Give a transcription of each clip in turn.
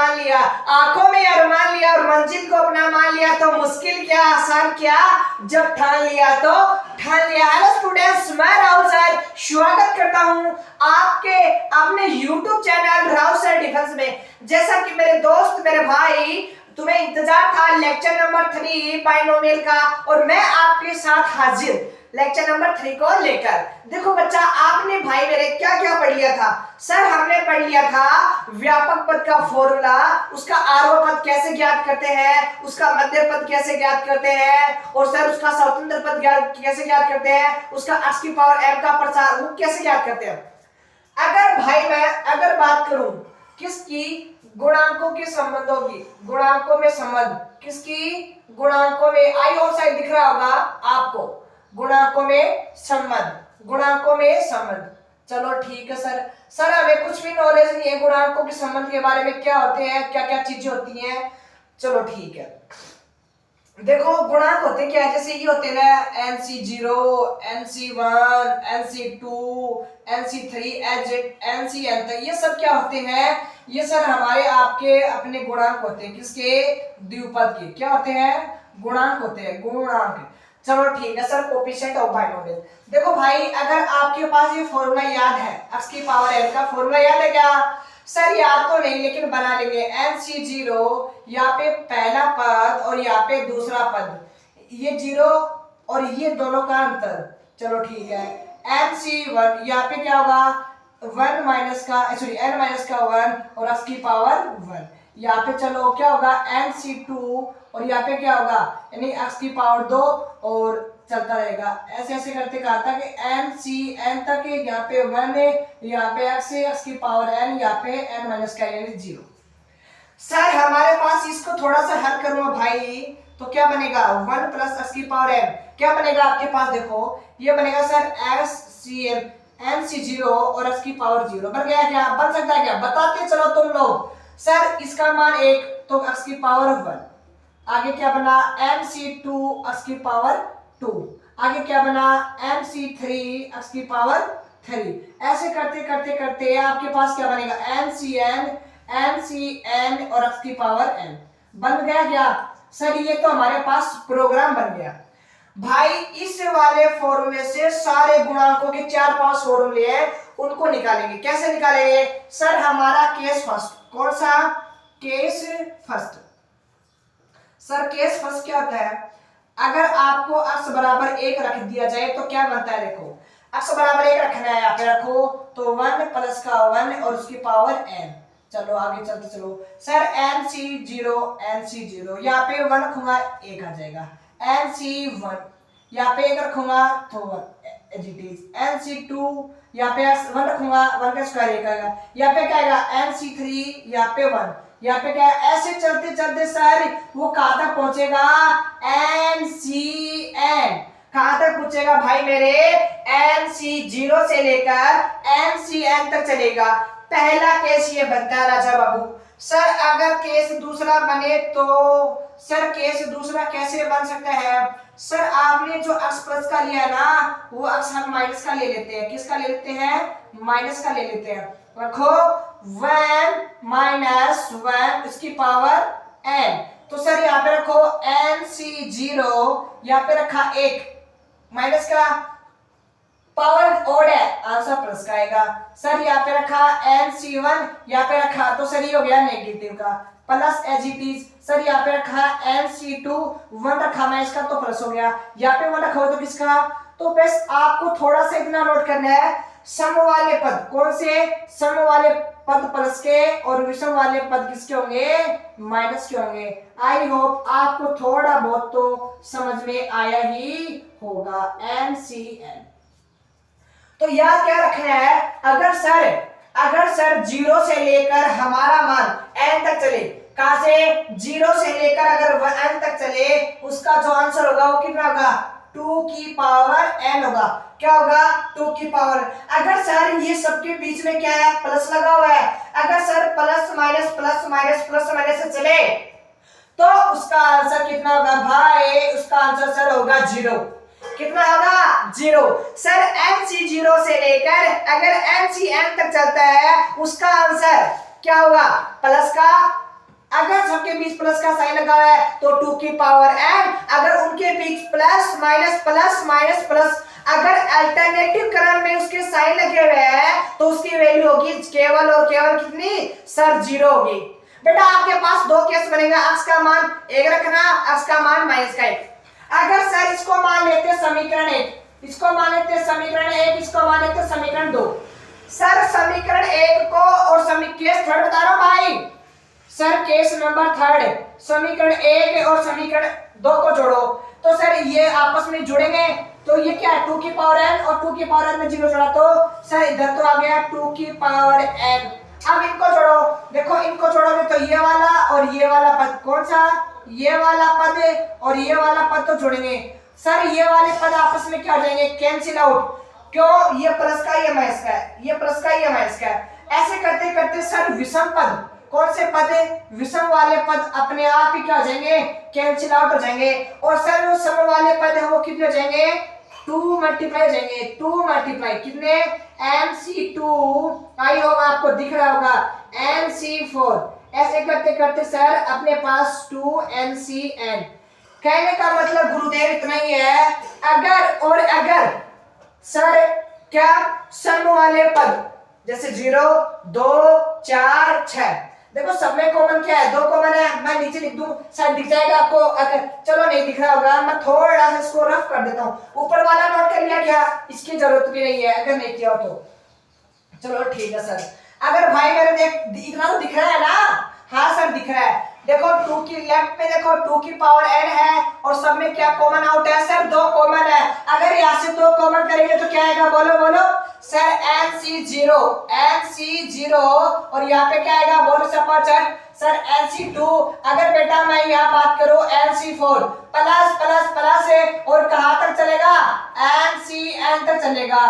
मान लिया, आंखों में अरमान लिया और मंजिल को अपना मान लिया, तो मुश्किल क्या आसान क्या, जब ठान लिया तो ठान लिया। हेलो स्टूडेंट्स, मैं राहुल सर स्वागत करता हूं आपके अपने YouTube channel Rahul sir defence में। जैसा कि मेरे दोस्त मेरे भाई तुम्हें इंतजार था लेक्चर नंबर 3 बाइनोमियल का, और मैं आपके साथ हाजिर लेक्चर नंबर 3 को लेकर। देखो बच्चा, आपने भाई मेरे क्या क्या पढ़ लिया था। सर हमने पढ़ लिया था व्यापक पद का फॉर्मूला, उसका आरोह पद कैसे ज्ञात करते हैं, उसका मध्य पद कैसे ज्ञात करते हैं, और सर उसका स्वतंत्र पद कैसे ज्ञात करते हैं, उसका x की पावर m का प्रसार वो कैसे ज्ञात करते हैं। अगर भाई मैं अगर बात करूं किसकी, गुणांकों के संबंधों की, गुणांकों में संबंध किसकी, गुणांकों में, आई और साइड दिख रहा होगा आपको, गुणांकों में संबंध, गुणांकों में संबंध। चलो ठीक है सर, सर हमें कुछ भी नॉलेज नहीं है गुणांकों के संबंध के बारे में, क्या होते हैं, क्या क्या चीजें होती हैं। चलो ठीक है, देखो गुणांक होते क्या है, जैसे ये होते हैं ना NC0, NC1, NC2, NC3, NCN तक, ये सब क्या होते हैं, ये सर हमारे आपके अपने गुणांक होते हैं। किसके, द्विपद के क्या होते हैं, गुणांक होते हैं, गुणांक। चलो ठीक है सर, कोफिशिएंट ऑफ बाइनोमियल। देखो भाई, अगर आपके पास ये फॉर्मूला याद है, x की पावर n का फॉर्मूला याद है क्या सर? याद तो नहीं, लेकिन बना लेंगे। NC0 यहाँ पे पहला पद और यहाँ पे दूसरा पद, ये 0 और ये दोनों का अंतर। चलो ठीक है, NC1 यहाँ पे क्या होगा, 1 माइनस का सॉरी n माइनस का 1 और x की पावर 1। यहाँ पे चलो क्या होगा NC2 और यहाँ पे क्या होगा, यानी x की पावर 2 और चलता रहेगा। ऐसे ऐसे करते कहा था कि NCN तक, यहाँ पे 1 है, यहाँ पे x है, x की पावर n, यहाँ पे n माइनस का यानी 0। सर हमारे पास इसको थोड़ा सा हल करूंगा भाई, तो क्या बनेगा 1 प्लस x की पावर n, क्या बनेगा आपके पास, देखो ये बनेगा सर NC0 और x की पावर 0 बन गया। क्या बन सकता है, क्या बताते चलो तुम लोग। सर इसका मान 1 तो x की पावर 1, आगे क्या बना NC2 x की पावर 2, आगे क्या बना NC3 x की पावर 3। ऐसे करते करते करते आपके पास क्या बनेगा NCN और x की पावर n बन गया। क्या सर, ये तो हमारे पास प्रोग्राम बन गया भाई। इस वाले फॉर्मूले से सारे गुणांकों के 4-5 फॉर्मूले हैं, उनको निकालेंगे। कैसे निकालेंगे सर, हमारा केस फर्स्ट, कौन सा case first. Sir case first क्या होता है, अगर आपको x बराबर 1 रख दिया जाए तो क्या बनता है, देखो x बराबर 1 रखना है, यहाँ पे रखो तो 1 प्लस का 1 और उसकी पावर n। चलो आगे चलते चलो सर, NC0 यहाँ पे 1 रखूंगा 1 आ जाएगा, NC1 यहाँ पे 1 रखूंगा तो 1 NC2 यहाँ पे 1 रखूंगा 1 का स्क्वायर 1 आएगा, यहाँ पे क्या आएगा NC3 यहाँ पे 1, यहाँ पे क्या, ऐसे चलते चलते सर वो कहां तक पहुंचेगा, NCN। कहां तक पहुंचेगा भाई मेरे, NC0 से लेकर NCN तक चलेगा। पहला केस ये बनता है राजा बाबू। सर अगर केस दूसरा बने तो सर केस दूसरा कैसे बन सकता है, सर आपने जो x प्लस का लिया ना, वो x हम माइनस का ले लेते हैं। किसका ले लेते हैं, माइनस का ले लेते हैं। रखो 1 माइनस 1 इसकी पावर n, तो सर यहाँ पे रखो NC0 यहाँ पे रखा 1 माइनस का पावर ओड है, आंसर प्लस का आएगा। सर यहाँ पे रखा NC1 यहाँ पे रखा, तो सर ये हो गया नेगेटिव का, plus as it is. Sir यहाँ पे रखा NC2 1 रखा मैं इसका, तो प्लस हो गया। यहाँ पे 1 रखा हो तो किसका, तो बस आपको थोड़ा सा इतना नोट करना है, सम वाले पद कौन से, सम वाले पद प्लस के और विषम वाले पद किसके होंगे, माइनस के होंगे। आई होप आपको थोड़ा बहुत तो समझ में आया ही होगा। NCN तो याद क्या रखना है, अगर सर 0 से लेकर हमारा मान n तक चले, कहां से 0 से लेकर अगर n तक चले, उसका जो आंसर होगा वो कितना होगा, 2 की पावर n होगा। क्या होगा, 2 की पावर। अगर सर ये सबके बीच में क्या है, प्लस लगा हुआ है, अगर sir plus minus plus minus plus minus से चले तो उसका आंसर कितना होगा भाई, उसका आंसर सर होगा 0। कितना होगा, 0। सर NC0 से लेकर अगर NCN तक चलता है, उसका आंसर क्या होगा, प्लस का अगर सबके बीच प्लस का साइन लगा है तो 2 की पावर n, अगर उनके बीच प्लस माइनस प्लस अगर अल्टरनेटिव क्रम में उसके साइन लगे हुए हैं तो उसकी वैल्यू होगी केवल और केवल कितनी सर 0 होगी। बेटा आपके पास दो केस बनेगा, x का मान 1 रखना, x का मान -1। अगर सर इसको मान लेते समीकरण 1, इसको मान लेते समीकरण 1, इसको मान लेते समीकरण 2। सर समीकरण 1 को और केस थर्ड बता रहा हूं भाई, सर केस नंबर थर्ड, समीकरण 1 और समीकरण 2 को जोड़ो तो सर ये आपस में जुड़ेंगे तो ये क्या है 2 की पावर n और 2 की पावर n में 0 जोड़ा तो सर इधर तो आ गया 2 की पावर n। अब इनको जोड़ो, देखो इनको जोड़ोगे तो ये वाला और ये वाला पद, कौन सा, ये वाला पद और ये वाला पद तो जुड़ेंगे। सर ये वाले पद आपस में क्या हो जाएंगे, कैंसिल आउट, क्यों, ये प्लस का ये माइनस का है, ये प्लस का ये माइनस का है। ऐसे करते करते सर विषम पद, कौन से पद है, विषम वाले पद अपने आप ही क्या हो जाएंगे, कैंसिल आउट हो जाएंगे। और सर वो सम वाले पद है वो कितने हो जाएंगे, 2 मल्टीप्लाई हो जाएंगे, 2 मल्टीप्लाई कितने, NC2 आई होगा, आपको दिख रहा होगा NC4। ऐसे करते करते सर अपने पास 2NCN। कहने का मतलब गुरुदेव इतना ही है, अगर और अगर सर क्या सम वाले पद जैसे 0 2 4 6, देखो सब में कॉमन क्या है, 2 कॉमन है, मैं नीचे लिख दूं शायद दिख जाएगा आपको, अगर चलो नहीं दिख रहा होगा मैं थोड़ा सा इसको रफ कर देता हूं, ऊपर वाला नोट कर लिया क्या, इसकी जरूरत भी नहीं है अगर नहीं किया हो तो, चलो ठीक है सर। अगर भाई मेरे देख इतना तो दिख रहा है ना, हाँ सर दिख रहा है, देखो 2 की लेफ्ट में देखो 2 की पावर n है और सब में क्या कॉमन आउट है सर, 2 कॉमन है, अगर यहाँ से 2 कॉमन करेंगे तो क्या आएगा, बोलो बोलो सर NC0 और यहाँ पे क्या आएगा, बोलो सर NC2। अगर बेटा मैं यहाँ बात करूं NC4 प्लस है और कहां तक चलेगा, NCN तक चलेगा।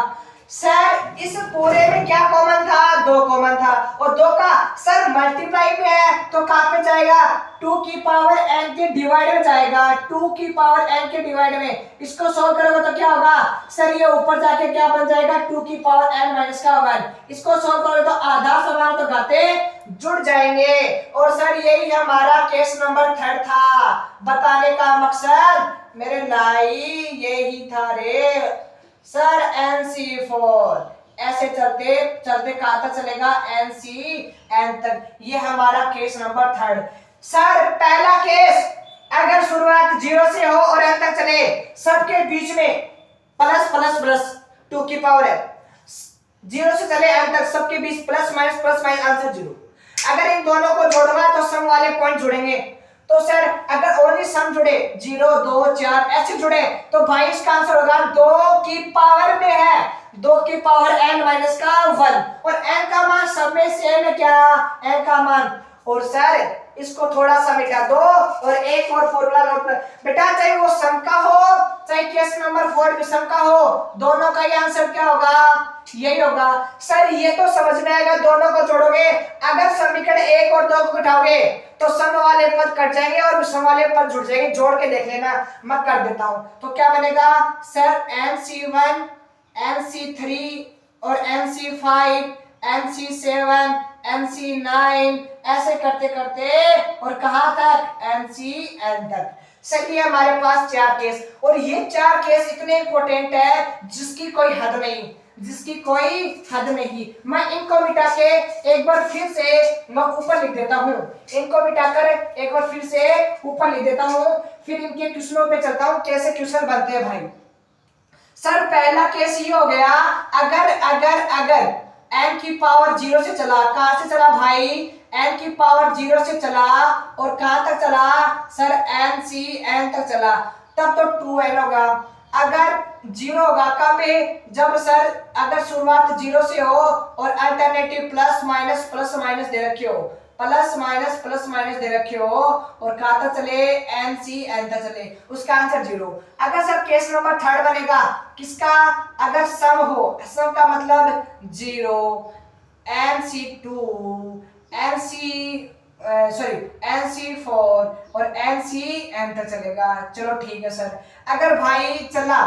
सर इस पूरे में क्या कॉमन था, 2 कॉमन था और 2 का सर मल्टीप्लाई में है तो कहां पे जाएगा, 2 की पावर n के डिवाइड में जाएगा, 2 की पावर n के डिवाइड में। इसको सॉल्व करोगे तो क्या होगा सर, ये ऊपर जाके क्या बन जाएगा, 2 की पावर n माइनस का 1। इसको सॉल्व करोगे तो आधा समान तो घाते जुड़ जाएंगे। और सर यही हमारा केस नंबर 3 था, बताने का मकसद मेरे लाई यही था रे सर NC4। ऐसे चलते चलते कहां तक चलेगा, NCN तक। ये हमारा केस नंबर 3। सर पहला केस अगर शुरुआत 0 से हो और n तक चले, सबके बीच में प्लस 2 की पावर है, 0 से चले n तक सबके बीच प्लस माइनस आंसर 0। अगर इन दोनों को जोड़ना तो सम वाले पॉइंट जुड़ेंगे, तो सर अगर ओनली सम जुड़े 0 2 4 ऐसे जुड़े तो भाई इसका आंसर होगा 2 की पावर में है, 2 की पावर n माइनस का 1 और n का मान सब में सेम है क्या, n का मान। और सर इसको थोड़ा सा मिटा दो और एक और फॉर्मूला नोट कर बेटा, चाहे वो सम का हो चाहे केस नंबर 4 विषम का हो, दोनों का ही आंसर क्या होगा, यही होगा। सर ये तो समझ में आएगा, दोनों को जोड़ोगे, अगर समीकरण 1 और 2 को घटाओगे तो सम वाले पद कट जाएंगे और विषम वाले पद जुड़ जाएंगे। जोड़ के देख लेना, मैं कर देता हूं। तो क्या बनेगा सर, NC1 NC3 और NC5 NC7 NC9 ऐसे करते करते और कहां तक, NCN तक। चलिए हमारे पास 4 केस और ये 4 केस इतने इंपॉर्टेंट है जिसकी कोई हद नहीं, जिसकी कोई हद नहीं। मैं इनको मिटा के एक बार फिर से मैं ऊपर लिख देता हूँ, इनको मिटाकर एक बार फिर से ऊपर लिख देता हूँ, फिर इनके क्वेश्चनों पे चलता हूँ कैसे क्वेश्चन बनते हैं भाई। सर पहला केस ये हो गया, अगर n की पावर 0 से चला, कहां से चला भाई, n की पावर 0 से चला और कहां तक चला सर, NCN तक चला, तब तो 2n होगा। अगर 0 होगा कब है, जब सर अगर शुरुआत 0 से हो और अल्टरनेटिव प्लस माइनस दे रखे हो, प्लस माइनस दे रखे हो और कहां तक चले, NCN तक चले, उसका आंसर 0। अगर सर केस नंबर 3 बनेगा किसका, अगर सम हो, सम का मतलब 0 NC2 NC4 और NCN तक चलेगा। चलो ठीक है सर। अगर भाई चला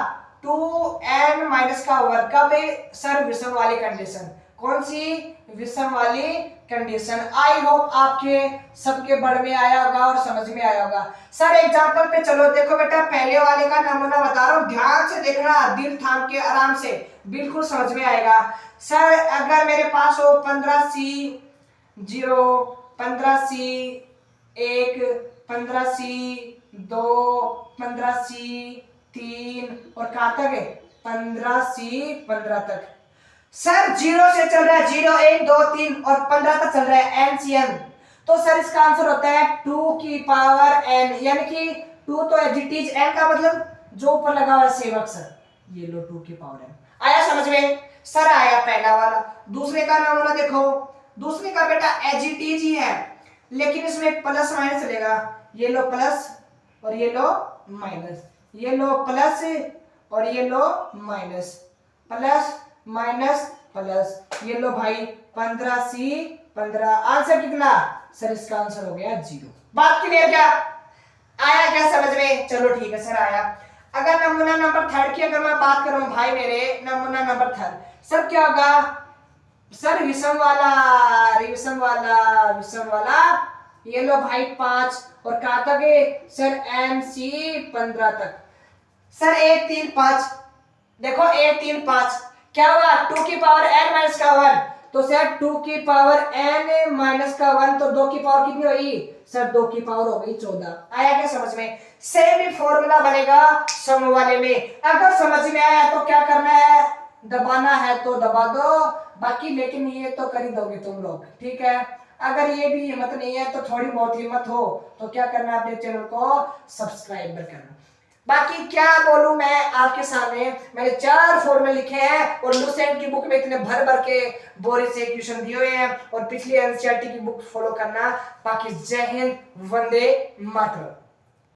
2n माइनस का वर्ग, कब है सर, विषम वाली कंडीशन, कौन सी? विषम वाली कंडीशन। आई होप आपके सबके बड़ में आया होगा और समझ में आया होगा। सर एग्जांपल पे चलो, देखो बेटा पहले वाले का नमूना बता रहा हूँ, ध्यान से देखना, दिल थाम के आराम से, बिल्कुल समझ में आएगा। सर अगर मेरे पास हो 15C0, 15C1, 15C2, 15C3 और कहाँ तक है? 15C15 तक। सर 0 से चल रहा है, 0, 1, 2, 3 और 15 तक चल रहा है NCN। तो सर इसका आंसर होता है 2 की पावर n, यानी कि 2 तो एडजेक्टिव, n का मतलब जो ऊपर लगा हुआ है सेम अक्षर, ये लो 2 की पावर n। आया समझ में? सर आया पहला वाला। दूसरे का नमूना देखो, दूसरे का बेटा एडजेक्टिव ही है, लेकिन इसमें प्लस माइनस चलेगा। ये लो प्लस और ये लो माइनस, ये लो प्लस और ये लो माइनस, प्लस माइनस प्लस, ये लो भाई 15C15। आंसर कितना? सर इसका आंसर हो गया 0। बात क्लियर क्या? आया क्या समझ में? चलो ठीक है सर आया। अगर नमूना नंबर 3 की अगर मैं बात करूं भाई मेरे, नमूना नंबर 3 सर क्या होगा? सर विषम वाला, विषम वाला, विषम वाला, ये लो भाई 5 और कहां तक है? सर NC15 तक। सर 1, 3, 5, देखो 1, 3, 5 क्या होगा? 2 की पावर n माइनस का 1, तो सर 2 की पावर n माइनस का 1, तो 2 की पावर कितनी हुई? सर 2 की पावर हो गई 14। आया क्या समझ में? सेम ही फॉर्मूला बनेगा समूह वाले में। अगर समझ में आया तो क्या करना है? दबाना है तो दबा दो, बाकी लेकिन ये तो कर ही दोगे तुम लोग, ठीक है। अगर ये भी हिम्मत नहीं है तो थोड़ी बहुत हिम्मत हो तो क्या करना है? अपने चैनल को सब्सक्राइब करना। बाकी क्या बोलूं मैं आपके सामने, मैंने 4 फॉर्मूले लिखे हैं और लुसेंट की बुक में इतने भर भर के बोरे से क्वेश्चन दिए हुए हैं, और पिछली एनसीईआरटी की बुक फॉलो करना। बाकी जय हिंद, वंदे मातरम।